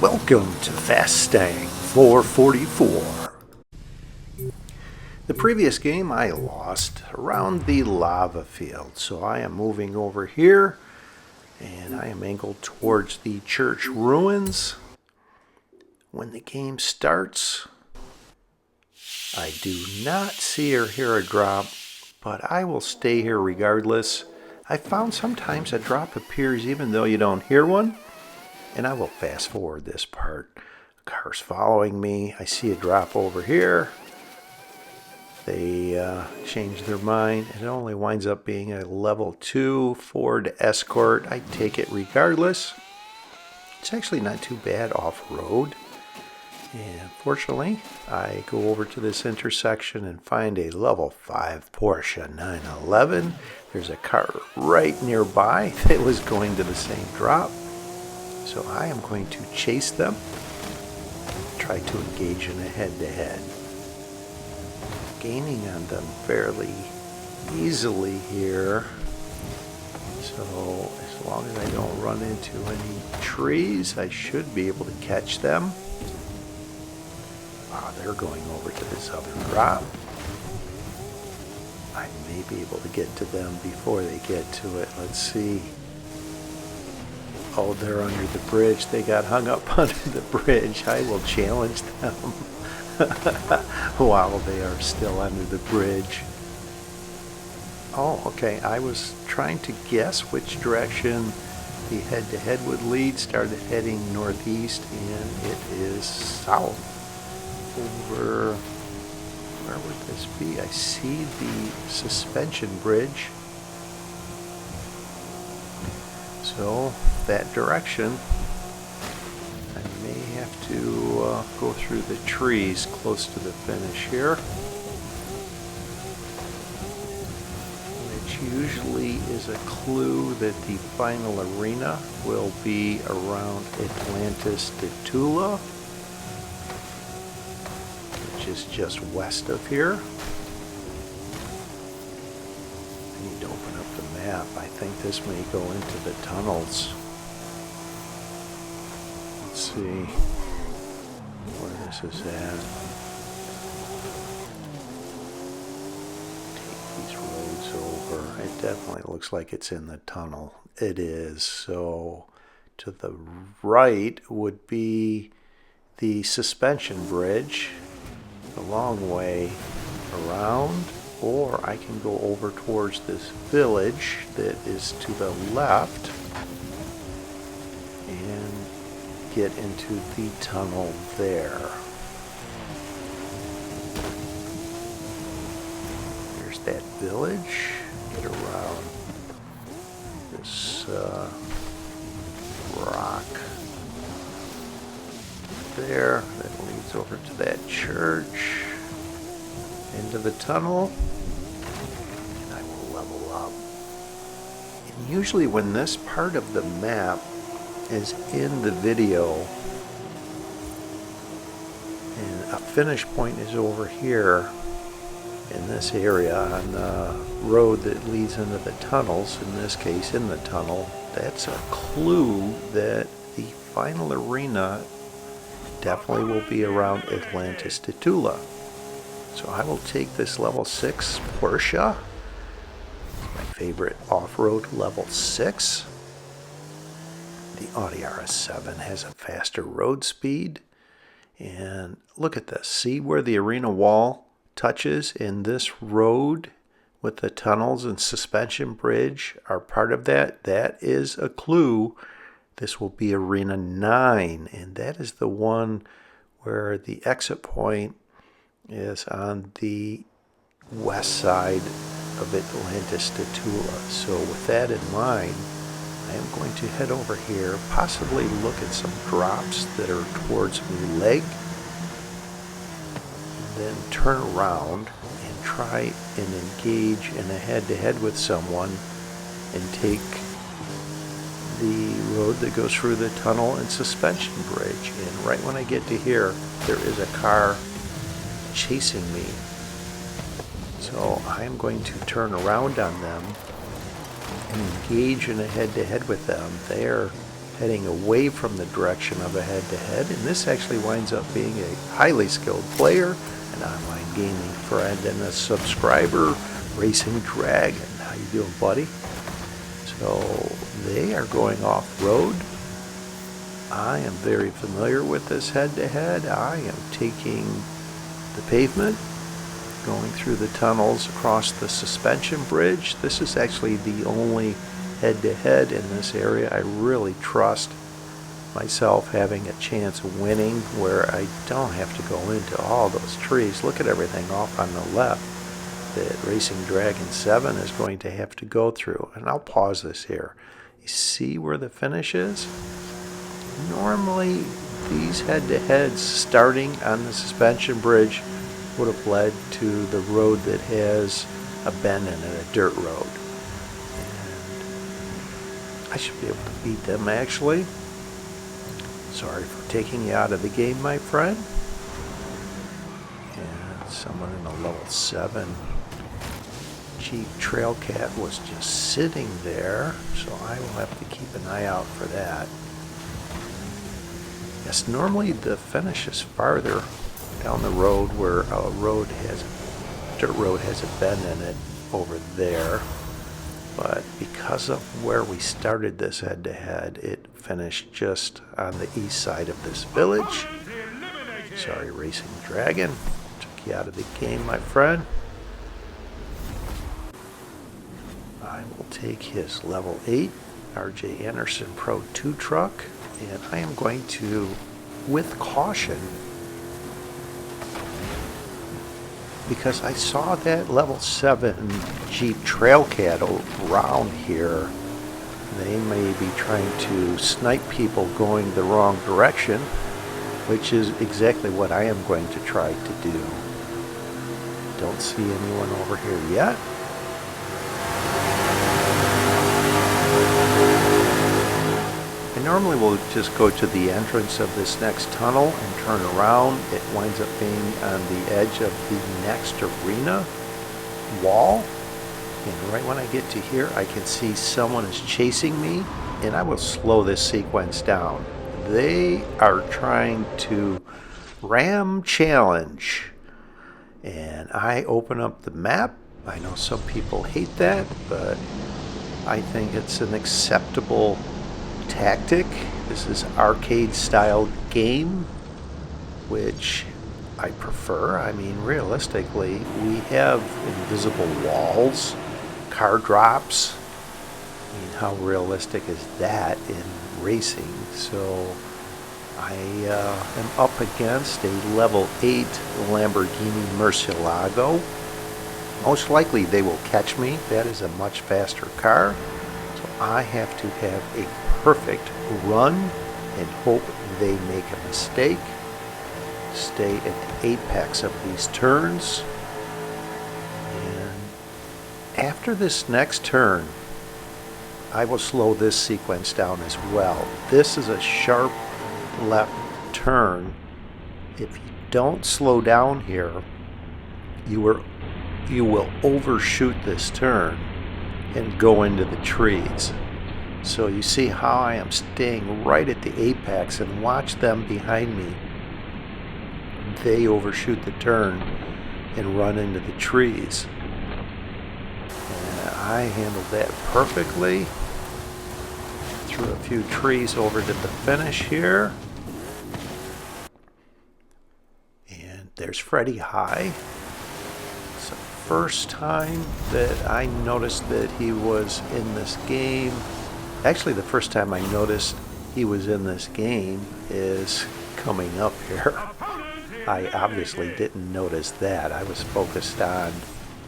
Welcome to Fastang 444. The previous game I lost around the lava field, so I am moving over here and I am angled towards the church ruins. When the game starts, I do not see or hear a drop, but I will stay here regardless. I found sometimes a drop appears even though you don't hear one. And I will fast forward this part. A car's following me. I see a drop over here. They change their mind. It only winds up being a level 2 Ford Escort. I take it regardless. It's actually not too bad off-road. And fortunately, I go over to this intersection and find a level 5 Porsche 911. There's a car right nearby that was going to the same drop. So I am going to chase them, try to engage in a head-to-head. Gaining on them fairly easily here. So as long as I don't run into any trees, I should be able to catch them. Wow, they're going over to this other drop. I may be able to get to them before they get to it. Let's see. Oh, they're under the bridge. They got hung up under the bridge. I will challenge them while they are still under the bridge. Oh, okay. I was trying to guess which direction the head-to-head would lead. Started heading northeast, and it is south. Over, where would this be? I see the suspension bridge. So that direction, I may have to go through the trees close to the finish here, which usually is a clue that the final arena will be around Atlantis de Tula, which is just west of here. I need to open up the map. I think this may go into the tunnels. Let's see where this is at. Take these roads over. It definitely looks like it's in the tunnel. It is. So to the right would be the suspension bridge, the long way around. Or I can go over towards this village that is to the left and get into the tunnel there. There's that village. Get around this rock there that leads over to that church. Into the tunnel, and I will level up. And usually when this part of the map is in the video and a finish point is over here in this area on the road that leads into the tunnels, in this case in the tunnel, that's a clue that the final arena definitely will be around Atlantis de Tula. So I will take this level 6 Porsche, my favorite off-road level 6. The Audi RS7 has a faster road speed. And look at this. See where the arena wall touches in this road with the tunnels and suspension bridge are part of that? That is a clue. This will be Arena 9, and that is the one where the exit point is on the west side of Atlantis de Tula. So with that in mind, I am going to head over here, possibly look at some drops that are towards my leg, and then turn around and try and engage in a head-to-head with someone and take the road that goes through the tunnel and suspension bridge. And right when I get to here, there is a car chasing me. So I am going to turn around on them and engage in a head-to-head with them. They are heading away from the direction of a head-to-head, and this actually winds up being a highly skilled player, an online gaming friend, and a subscriber, Racing Dragon. How you doing, buddy? So they are going off-road. I am very familiar with this head-to-head. I am taking the pavement, going through the tunnels across the suspension bridge. This is actually the only head-to-head in this area. I really trust myself having a chance of winning where I don't have to go into all those trees. Look at everything off on the left that RacingDragon7 is going to have to go through. And I'll pause this here. You see where the finish is? Normally these head-to-heads starting on the suspension bridge would have led to the road that has a bend in it, a dirt road. And I should be able to beat them actually. Sorry for taking you out of the game, my friend. And someone in a level 7 Jeep Trailcat was just sitting there, so I will have to keep an eye out for that. Yes, normally the finish is farther down the road where a dirt road has a bend in it over there. But because of where we started this head-to-head, it finished just on the east side of this village. Sorry, Racing Dragon. Took you out of the game, my friend. I will take his level 8 RJ Anderson Pro 2 truck, and I am going to, with caution, because I saw that level 7 Jeep Trailcat around here. They may be trying to snipe people going the wrong direction, which is exactly what I am going to try to do. Don't see anyone over here yet. I normally will just go to the entrance of this next tunnel and turn around. It winds up being on the edge of the next arena wall. And right when I get to here, I can see someone is chasing me, and I will slow this sequence down. They are trying to ram challenge. And I open up the map. I know some people hate that, but I think it's an acceptable tactic. This is arcade style game, which I prefer. I mean, realistically, we have invisible walls, car drops. I mean, how realistic is that in racing? So I am up against a level 8 Lamborghini Murcielago. Most likely they will catch me. That is a much faster car. So I have to have a perfect run and hope they make a mistake. Stay at the apex of these turns. And after this next turn, I will slow this sequence down as well. This is a sharp left turn. If you don't slow down here, you will overshoot this turn and go into the trees. So you see how I am staying right at the apex, and watch them behind me. They overshoot the turn and run into the trees. And I handled that perfectly. Threw a few trees over to the finish here. And there's Freddiehigh. It's the first time that I noticed that he was in this game. Actually, the first time I noticed he was in this game is coming up here. I obviously didn't notice that. I was focused on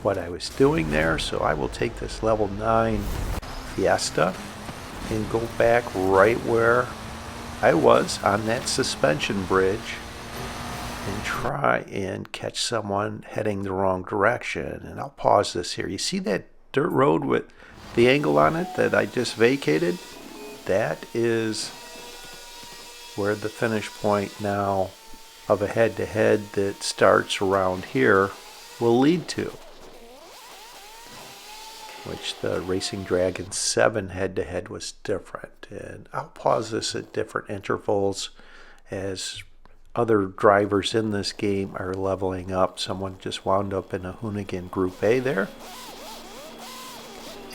what I was doing there, so I will take this level 9 Fiesta and go back right where I was on that suspension bridge and try and catch someone heading the wrong direction. And I'll pause this here. You see that dirt road with the angle on it that I just vacated? That is where the finish point now of a head-to-head that starts around here will lead to, which the RacingDragon7 head-to-head was different. out. And I'll pause this at different intervals as other drivers in this game are leveling up. Someone just wound up in a Hoonigan Group A there.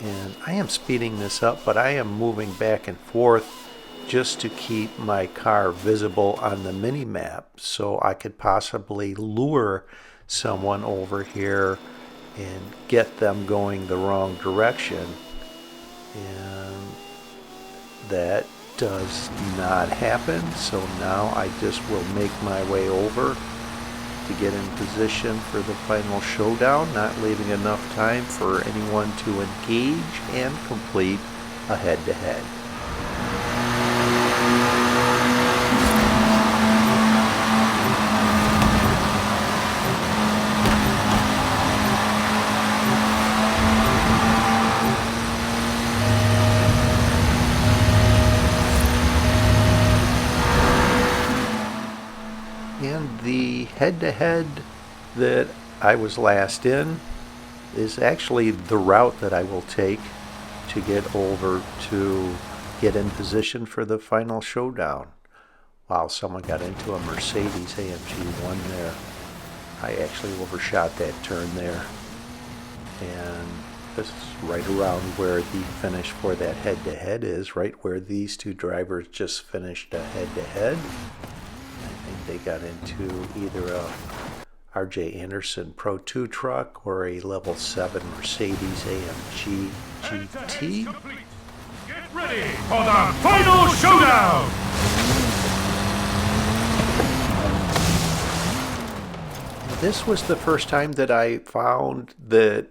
And I am speeding this up, but I am moving back and forth just to keep my car visible on the mini-map so I could possibly lure someone over here and get them going the wrong direction. And that does not happen, so now I just will make my way over to get in position for the final showdown, not leaving enough time for anyone to engage and complete a head-to-head. And the head-to-head that I was last in is actually the route that I will take to get over to get in position for the final showdown. Wow, someone got into a Mercedes AMG 1 there. I actually overshot that turn there. And this is right around where the finish for that head-to-head is, right where these two drivers just finished a head-to-head. They got into either a R.J. Anderson Pro 2 truck or a level 7 Mercedes AMG GT. Get ready for the final showdown! This was the first time that I found that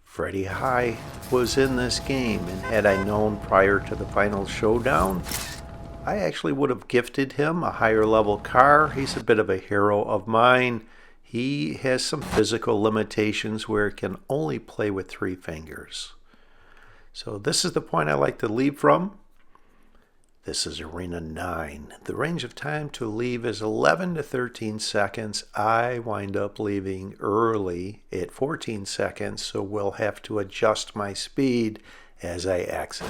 Freddiehigh was in this game, and had I known prior to the final showdown, I actually would have gifted him a higher level car. He's a bit of a hero of mine. He has some physical limitations where it can only play with 3 fingers. So this is the point I like to leave from. This is Arena 9. The range of time to leave is 11 to 13 seconds. I wind up leaving early at 14 seconds, so we'll have to adjust my speed as I exit.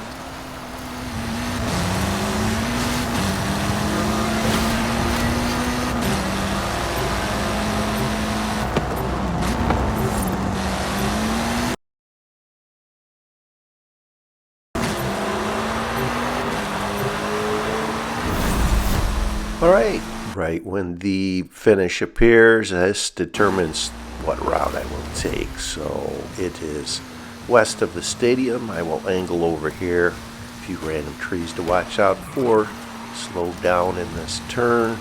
Right when the finish appears, this determines what route I will take. So it is west of the stadium. I will angle over here. A few random trees to watch out for. Slow down in this turn.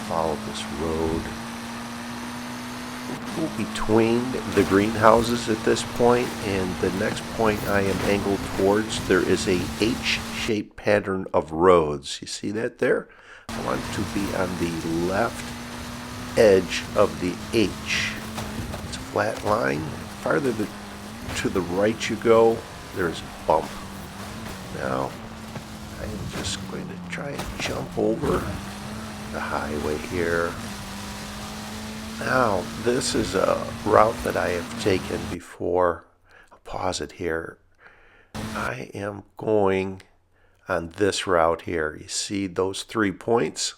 Follow this road. We'll go between the greenhouses at this point, and the next point I am angled towards, there is a H-shaped pattern of roads. You see that there? I want to be on the left edge of the H. It's a flat line. Farther to the right you go, there's a bump. Now, I am just going to try and jump over the highway here. Now, this is a route that I have taken before. I'll pause it here. I am going on this route here. You see those 3 points?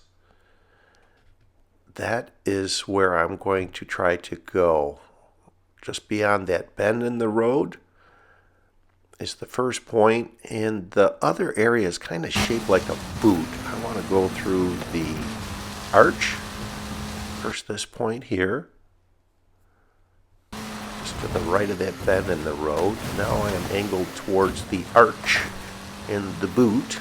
That is where I'm going to try to go. Just beyond that bend in the road is the first point, and the other area is kind of shaped like a boot. I want to go through the arch. First this point here, just to the right of that bend in the road. Now I am angled towards the arch in the boot.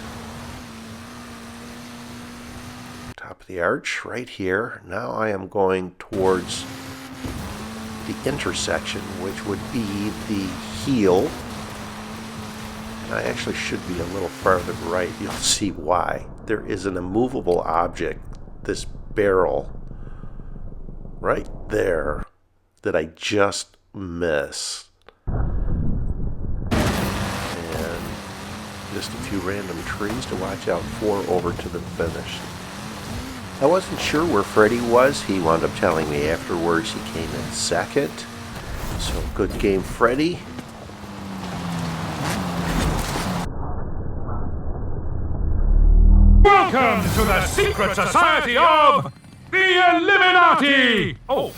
Top of the arch right here. Now I am going towards the intersection, which would be the heel. And I actually should be a little farther right. You'll see why. There is an immovable object, this barrel right there, that I just missed. Just a few random trees to watch out for over to the finish. I wasn't sure where Freddie was. He wound up telling me afterwards he came in second. So good game, Freddie. Welcome to the secret society of the Illuminati! Oh,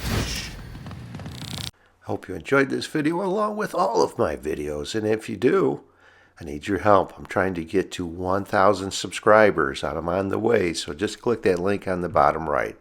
Hope you enjoyed this video along with all of my videos, and if you do, I need your help. I'm trying to get to 1,000 subscribers and I'm on the way, so just click that link on the bottom right.